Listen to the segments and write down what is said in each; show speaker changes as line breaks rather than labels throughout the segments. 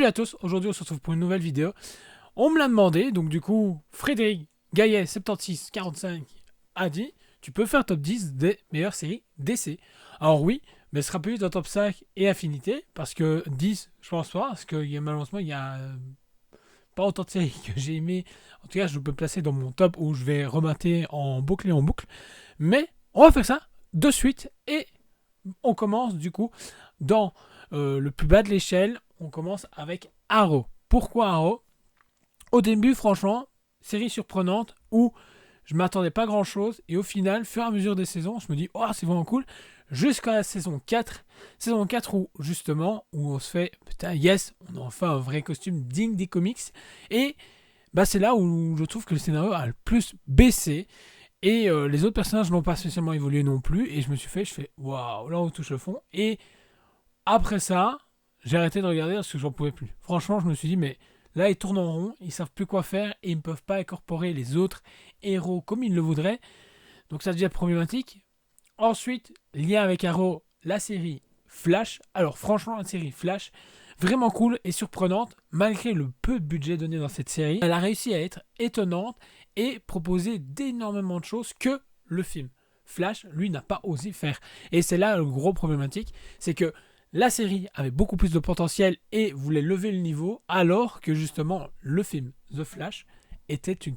Salut à tous, aujourd'hui on se retrouve pour une nouvelle vidéo. On me l'a demandé, donc du coup, Frédéric Gaillet 7645 a dit tu peux faire top 10 des meilleures séries DC. Alors oui, mais ce sera plus dans top 5 et affinité, parce que 10, je pense pas, parce que malheureusement il y a pas autant de séries que j'ai aimé. En tout cas, je peux placer dans mon top où je vais remater en boucle et en boucle. Mais on va faire ça de suite et on commence du coup dans le plus bas de l'échelle. On commence avec Arrow. Pourquoi Arrow? Au début, franchement, série surprenante où je m'attendais pas grand chose et au final, au fur et à mesure des saisons, je me dis oh c'est vraiment cool. Jusqu'à la saison 4. Saison 4 où justement, où on se fait putain yes, on a enfin un vrai costume digne des comics. Et bah, c'est là où je trouve que le scénario a le plus baissé. Et les autres personnages n'ont pas spécialement évolué non plus. Et je fais waouh, là on touche le fond. Et après ça, j'ai arrêté de regarder parce que j'en pouvais plus. Franchement, je me suis dit, mais là ils tournent en rond, ils savent plus quoi faire et ils ne peuvent pas incorporer les autres héros comme ils le voudraient. Donc ça devient problématique. Ensuite, lien avec Arrow, la série Flash. Alors franchement, la série Flash, vraiment cool et surprenante. Malgré le peu de budget donné dans cette série, elle a réussi à être étonnante et proposer d'énormément de choses que le film. Flash, lui, n'a pas osé faire. Et c'est là le gros problématique, c'est que la série avait beaucoup plus de potentiel et voulait lever le niveau, alors que justement le film The Flash était une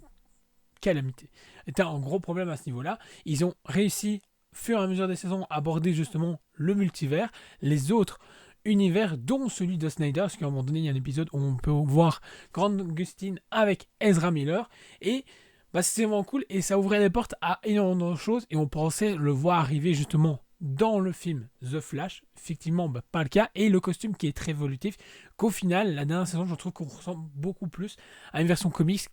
calamité. Était un gros problème à ce niveau-là. Ils ont réussi, au fur et à mesure des saisons, à aborder justement le multivers, les autres univers, dont celui de Snyder, parce qu'à un moment donné, il y a un épisode où on peut voir Grant Gustin avec Ezra Miller, et bah, c'est vraiment cool, et ça ouvrait les portes à énormément de choses, et on pensait le voir arriver justement dans le film The Flash. Effectivement, bah, pas le cas, et le costume qui est très évolutif, qu'au final, la dernière saison, je trouve qu'on ressemble beaucoup plus à une version comics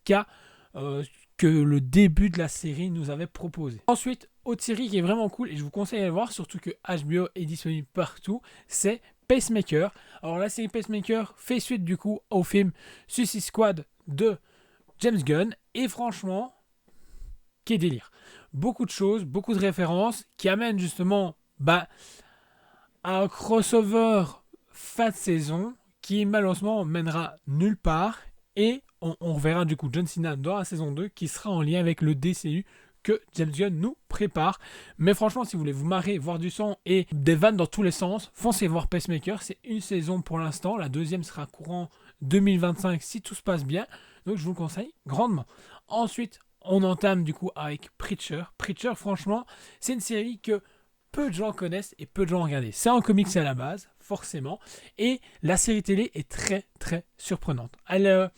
que le début de la série nous avait proposé. Ensuite, autre série qui est vraiment cool, et je vous conseille de la voir, surtout que HBO est disponible partout, c'est Pacemaker. Alors la série Pacemaker fait suite du coup au film Suicide Squad de James Gunn, et franchement, quel délire. Beaucoup de choses, beaucoup de références qui amènent justement à un crossover fin de saison qui malheureusement mènera nulle part, et on reverra du coup John Cena dans la saison 2 qui sera en lien avec le DCU que James Gunn nous prépare. Mais franchement, si vous voulez vous marrer, voir du sang et des vannes dans tous les sens, foncez voir Pacemaker. C'est une saison pour l'instant, la deuxième sera courant 2025 si tout se passe bien, donc je vous le conseille grandement. Ensuite, on entame du coup avec Preacher. Preacher, franchement, c'est une série que peu de gens connaissent et peu de gens ont regardé. C'est un comics à la base, forcément, et la série télé est très très surprenante. Elle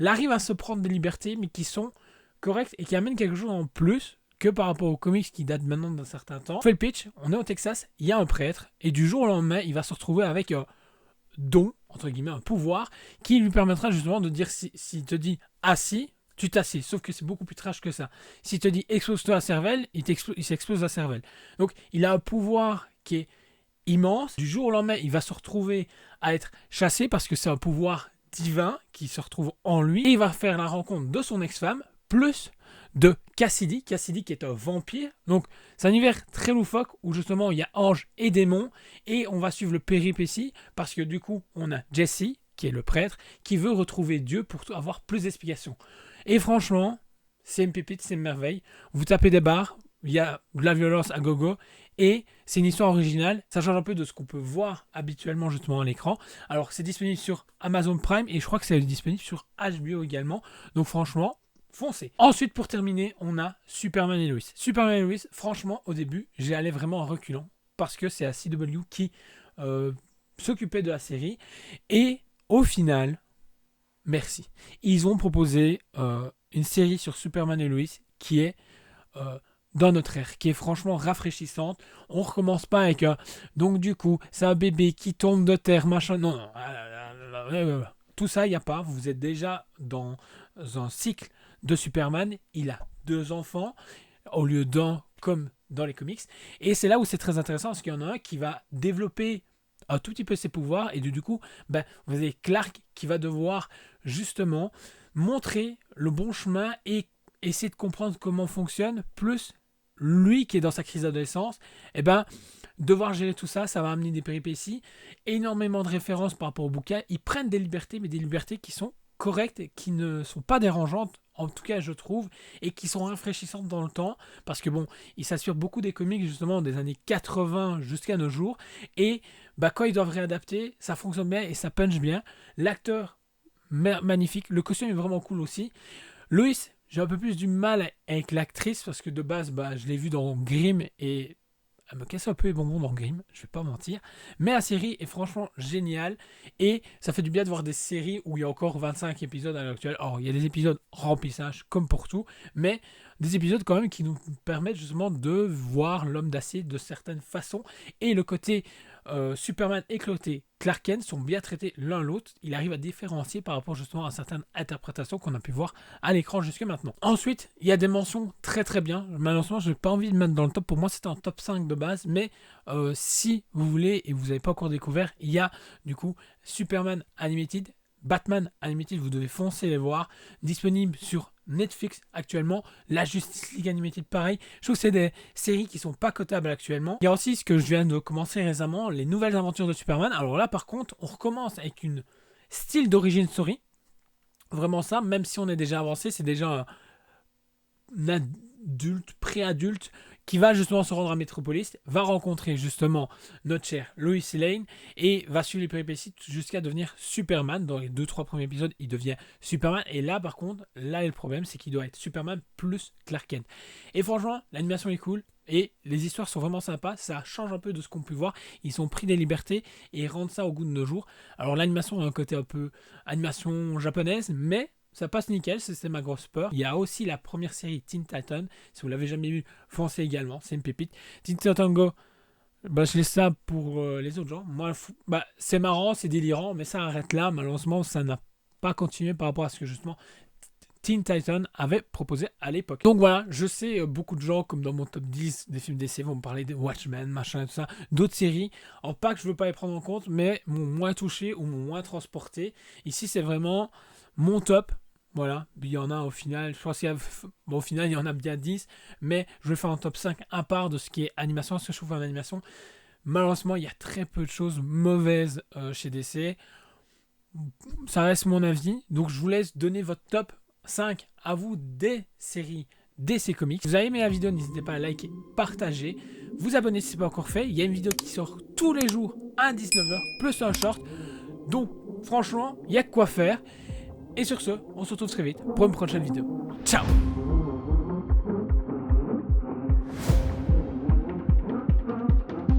arrive à se prendre des libertés, mais qui sont correctes et qui amènent quelque chose en plus que par rapport aux comics qui datent maintenant d'un certain temps. On fait le pitch, on est au Texas, il y a un prêtre, et du jour au lendemain, il va se retrouver avec un don, entre guillemets, un pouvoir, qui lui permettra justement de dire s'il te dit assis, tu t'assieds, sauf que c'est beaucoup plus trash que ça. S'il te dit explose-toi la cervelle, il s'explose la cervelle. Donc il a un pouvoir qui est immense. Du jour au lendemain, il va se retrouver à être chassé parce que c'est un pouvoir divin qui se retrouve en lui. Et il va faire la rencontre de son ex-femme, plus de Cassidy qui est un vampire. Donc c'est un univers très loufoque où justement il y a anges et démons, et on va suivre le péripétie parce que du coup on a Jesse qui est le prêtre qui veut retrouver Dieu pour avoir plus d'explications. Et franchement, c'est une pépite, c'est une merveille. Vous tapez des barres, il y a de la violence à gogo, et c'est une histoire originale. Ça change un peu de ce qu'on peut voir habituellement justement à l'écran. Alors c'est disponible sur Amazon Prime, et je crois que c'est disponible sur HBO également. Donc franchement, foncez. Ensuite, pour terminer, on a Superman et Lois. Superman et Lois, franchement, au début, j'ai allé vraiment en reculant, parce que c'est la CW qui s'occupait de la série. Et au final, merci. Ils ont proposé une série sur Superman et Lois qui est dans notre ère, qui est franchement rafraîchissante. On recommence pas avec donc du coup, c'est un bébé qui tombe de terre, machin. Non, non. Tout ça, il n'y a pas. Vous êtes déjà dans un cycle de Superman. Il a 2 enfants au lieu d'un comme dans les comics. Et c'est là où c'est très intéressant, parce qu'il y en a un qui va développer un tout petit peu ses pouvoirs, et du coup, vous avez Clark qui va devoir justement montrer le bon chemin et essayer de comprendre comment fonctionne, plus lui qui est dans sa crise d'adolescence, devoir gérer tout ça, ça va amener des péripéties, énormément de références par rapport au bouquin. Ils prennent des libertés, mais des libertés qui sont correctes, et qui ne sont pas dérangeantes, en tout cas je trouve, et qui sont rafraîchissantes dans le temps, parce que bon, ils s'assurent beaucoup des comics justement des années 80 jusqu'à nos jours, et bah, quand ils doivent réadapter, ça fonctionne bien et ça punch bien. L'acteur, magnifique, le costume est vraiment cool aussi. Lois, j'ai un peu plus du mal avec l'actrice, parce que de base, bah, je l'ai vue dans Grimm, et elle me casse un peu les bonbons dans Grimm, je vais pas mentir. Mais la série est franchement géniale. Et ça fait du bien de voir des séries où il y a encore 25 épisodes à l'heure actuelle. Alors, il y a des épisodes remplissage, comme pour tout. Mais des épisodes quand même qui nous permettent justement de voir l'homme d'acier de certaines façons. Et le côté Superman et le côté Clark Kent sont bien traités l'un l'autre. Il arrive à différencier par rapport justement à certaines interprétations qu'on a pu voir à l'écran jusque maintenant. Ensuite, il y a des mentions très très bien. Malheureusement, je n'ai pas envie de mettre dans le top. Pour moi, c'était un top 5 de base. Mais si vous voulez et vous n'avez pas encore découvert, il y a du coup Superman Animated, Batman Animated, vous devez foncer les voir. Disponible sur Netflix actuellement. La Justice League Animated, pareil. Je trouve que c'est des séries qui sont pas cotables actuellement. Il y a aussi ce que je viens de commencer récemment, les nouvelles aventures de Superman. Alors là, par contre, on recommence avec une style d'origine story. Vraiment ça, même si on est déjà avancé, c'est déjà un adulte, pré-adulte, qui va justement se rendre à Metropolis, va rencontrer justement notre cher Lois Lane et va suivre les péripéties jusqu'à devenir Superman. Dans les 2-3 premiers épisodes, il devient Superman. Et là, par contre, là est le problème, c'est qu'il doit être Superman plus Clark Kent. Et franchement, l'animation est cool. Et les histoires sont vraiment sympas, ça change un peu de ce qu'on peut voir. Ils ont pris des libertés et rendent ça au goût de nos jours. Alors l'animation a un côté un peu animation japonaise, mais ça passe nickel, c'est ma grosse peur. Il y a aussi la première série Teen Titan. Si vous l'avez jamais vu, foncez également, c'est une pépite. Teen Titan Go, bah, je laisse ça pour les autres gens. Moi, bah, c'est marrant, c'est délirant, mais ça arrête là. Malheureusement, ça n'a pas continué par rapport à ce que justement Teen Titan avait proposé à l'époque. Donc voilà, je sais, beaucoup de gens, comme dans mon top 10 des films DC, vont me parler de Watchmen, machin et tout ça, d'autres séries. En pas que je veux pas les prendre en compte, mais m'ont moins touché ou m'ont moins transporté. Ici, c'est vraiment mon top. Voilà, il y en a au final, je pense au final il y en a bien 10, mais je vais faire un top 5 à part de ce qui est animation, ce que je trouve en animation. Malheureusement, il y a très peu de choses mauvaises chez DC. Ça reste mon avis, donc je vous laisse donner votre top 5 à vous des séries DC Comics. Si vous avez aimé la vidéo, n'hésitez pas à liker, partager, vous abonner si ce n'est pas encore fait. Il y a une vidéo qui sort tous les jours à 19h, plus un short. Donc franchement, il y a de quoi faire. Et sur ce, on se retrouve très vite pour une prochaine vidéo. Ciao!